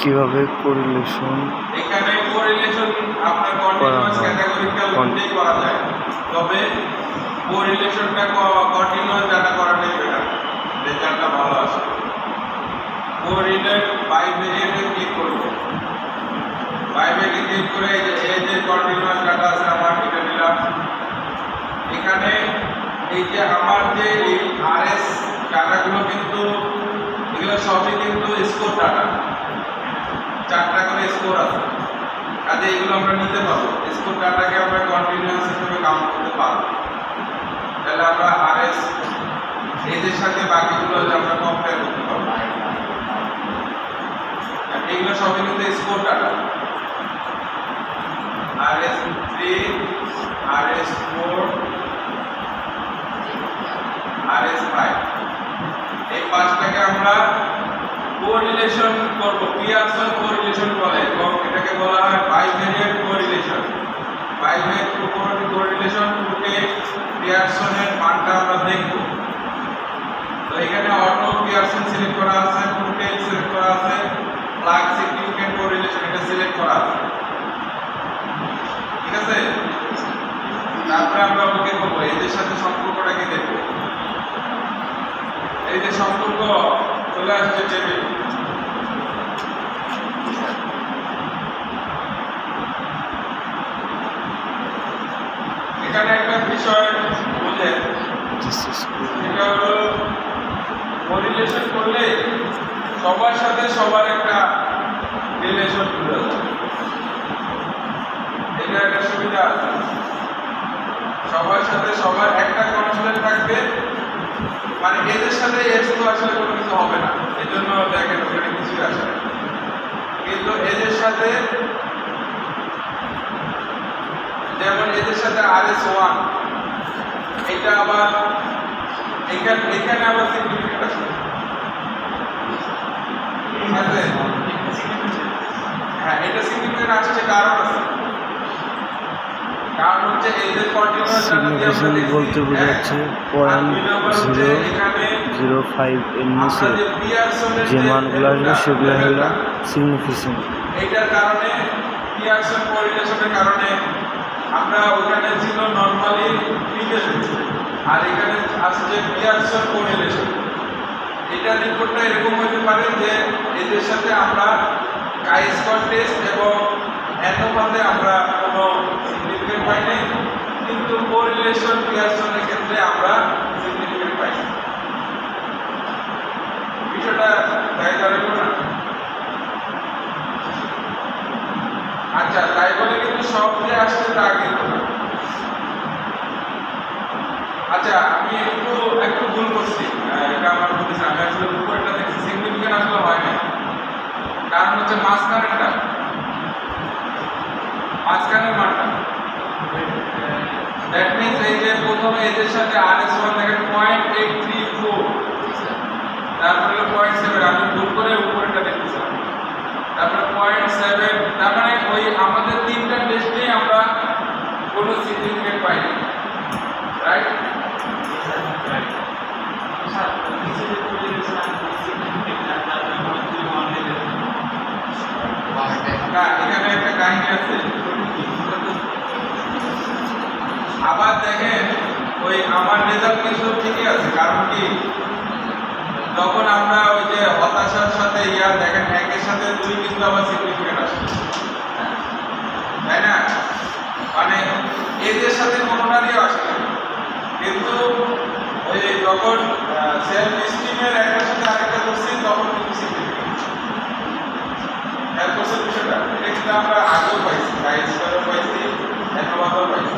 কিভাবে কোরিলেশন এখানে কোরিলেশন আপনার কন্টিনিউয়াস ক্যাটাগরিক্যাল মধ্যেই করা যায়, তবে কোরিলেশনটা কন্টিনিউয়াস ডাটা করাটাই বেটার, রেজাল্টটা ভালো আসে। কোরিলেট বাই ভেরিয়েন্টে ক্লিক করব, বাই ভেরিয়েন্টে ক্লিক করে এই যে কন্টিনিউয়াস ডাটা আছে আমার এটা নিলাম। এখানে এই যে আমার যে এই আরএস ডাটাগুলো কিন্তু এগুলো সবই কিন্তু স্কোর ডাটা, 4টা করে স্কোর আছে, কাজে এগুলো আমরা নিতে পারবো। স্কোর ডাটাকে আমরা কন্টিনিউয়াস হিসেবে কাউন্ট করতে পারবো। তাহলে আমরা আরএস এদের সাথে বাকিগুলো আমরা কম্পেয়ার করতে পারবো। এগুলো সবই কিন্তু score data, RS3, RS4, RS5, এই 5টাকে আমরা কোরিলেশন করব। পিয়ারসন কোরিলেশন বলে এবং এটাকে বলা হয় বাইভেরিয়েন্ট কোরিলেশন। বাইভেরিয়েন্ট কোরিলেশন থেকে পিয়ারসনের মানটা আমরা দেখব। তো এখানে অটো পিয়ারসন সিলেক্ট করা আছে, টোটাল সিলেক্ট করা আছে, প্লাগ সিগনিফিক্যান্ট কোরিলেশন এটা সিলেক্ট করা আছে, ঠিক আছে। তারপরে আমরা ওকে করব, এদের সাথে সম্পর্কটাকে দেখব। এই যে সম্পর্ক চলে আসছে টেবিল, এখানে একটা বিষয় বুঝেন, এটা হলো কোরিলেশন করলে সবার সাথে সবার একটা রিলেশন জুড়ে আছে, এটা একটা সুবিধা আছে। সবার সাথে সবার একটা কনস্ট্যান্ট থাকবে, মানে এদের সাথে এক্স তো আসলে কোনো কিছু হবে না, এজন্য দেখেন ওখানে কিছু আসে, কিন্তু এদের সাথে যেমন এদের সাথে RS1 এটা আবার এখানে আবার সিগনিফিক্যান্ট আছে, হ্যাঁ এটা সিগনিফিক্যান্ট আসছে, কারণ আছে, কারণ হচ্ছে এদের কন্টিনিউয়াস সিগনিফিকেশন বলতে বোঝাচ্ছে 0.005 এর নিচে যে মানগুলো আসবে সেগুলো হলো সিগনিফিকেশন। এটার কারণে পিয়ারসন কোরিলেশনের কারণে আমরা ওখানে ছিল নরমালি রিলেশন, আর এখানে আসছে পিয়ারসন কোরিলেশন। এটা রিপোর্টটা এরকম হতে পারে যে এদের সাথে আমরা কাই-স্কোয়ার টেস্ট এবং অ্যানোভাতে আমরা কোনো সিগনিফিকেন্ট পাই নাই, কিন্তু কোরিলেশন পিয়ারসনের ক্ষেত্রে আমরা সিগনিফিকেন্ট পাই। বিষয়টা তাই দাঁড়ালো না? আচ্ছা, তাই বলে কিন্তু সব যে আসছে তা কিন্তু না। আচ্ছা, আমি একটু ভুল করছি, এটা আমার বলতেছি, আমি আসলে উপরটা দেখছি সিগনিফিকেন্ট আসলে হয় না, কারণ হচ্ছে মাঝখানের মানটা, দ্যাট মিনস এই যে প্রথমে এদের সাথে RS1 দেখেন 0.834, তারপরে 0.7, আমি ভুল করে উপরেটা দেখতেছিলাম, তারপরে 0.7, তার মানে ওই আমাদের 3টা টেস্টেই আমরা কোনো সিগনিফিকেন্ট পাইনি, রাইট? না, এখানে একটা কাহিনী আছে। আবার দেখেন ওই আমার রেজাল্ট কিন্তু ঠিকই আছে, কারণ কি যখন আমরা ওই যে হতাশার সাথে দেখেন 1-এর সাথে 2 কিন্তু আবার সিগনিফিকেন্ট আসে, তাই না? মানে এদের সাথে কোনোটারই আসে না, কিন্তু ওই যখন সেলফ স্টিমের একটার সাথে আরেকটা করছি তখন কিন্তু সিগনিফিকেন্ট বিষয়টা এটা কিন্তু আমরা আগেও পাইছি, কাই-স্কোয়ারও পাইছি, অ্যানোভাতেও পাইছি।